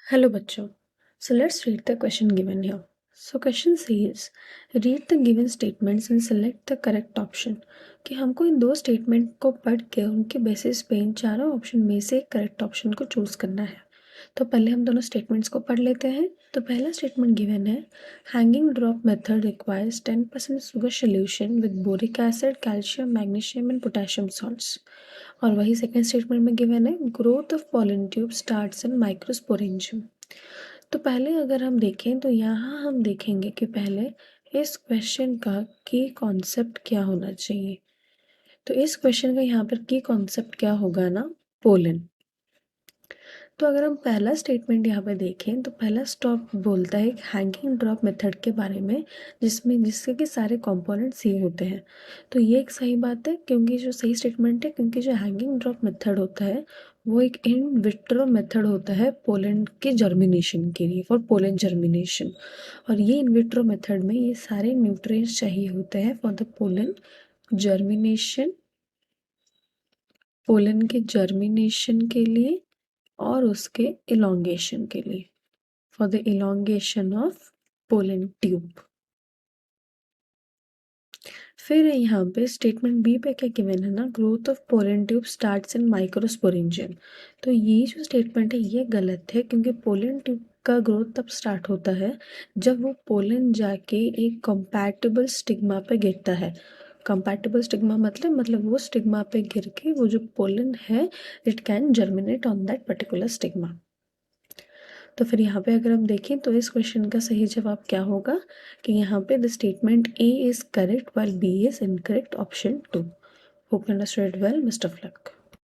Hello बच्चों. So let's read the question given here. So question says read the given statements and select the correct option. कि हमको इन दो statement को पढ़ के उनके बेसिस पे इन चारों ऑप्शन में से करेक्ट ऑप्शन को चूज करना है. तो पहले हम दोनों स्टेटमेंट्स को पढ़ लेते हैं. तो पहला स्टेटमेंट गिवन है hanging drop method requires 10% sugar solution with boric acid calcium magnesium and potassium salts. और वही सेकेंड स्टेटमेंट में गिवन है growth of pollen tube starts in microsporangium. तो पहले अगर हम देखें तो यहाँ हम देखेंगे कि पहले इस क्वेश्चन का की कॉन्सेप्ट क्या होना चाहिए. तो इस क्वेश्चन का यहाँ पर की कॉन्सेप्ट क्या होगा ना, पोलन. तो अगर हम पहला स्टेटमेंट यहाँ पे देखें तो पहला स्टॉप बोलता है हैंगिंग ड्रॉप मेथड के बारे में जिसके कि सारे कंपोनेंट्स ये होते हैं. तो ये एक सही बात है क्योंकि जो सही स्टेटमेंट है, क्योंकि जो हैंगिंग ड्रॉप मेथड होता है वो एक इन विट्रो मेथड होता है पोलन के जर्मिनेशन के लिए, फॉर पोलन जर्मिनेशन. और ये इन विट्रो मेथड में ये सारे न्यूट्रिएंट्स चाहिए होते हैं for the pollen germination, pollen के जर्मिनेशन के लिए और उसके इलोंगेशन के लिए, for the elongation of pollen tube. फिर यहाँ पे स्टेटमेंट बी पे क्या गिवन है ना, growth of pollen tube starts in microsporangium. तो ये जो स्टेटमेंट है ये गलत है क्योंकि पोलन ट्यूब का ग्रोथ तब स्टार्ट होता है जब वो पोलन जाके एक कंपैटिबल स्टिग्मा पे गिरता है. कंपैटिबल स्टिग्मा मतलब वो स्टिग्मा पे गिर के वो जो पोलन है it can germinate on that particular stigma. तो फिर यहाँ पे अगर हम देखें तो इस क्वेश्चन का सही जवाब क्या होगा कि यहाँ पे the statement A is correct while B is incorrect option 2. Hope you understood well. Best of luck.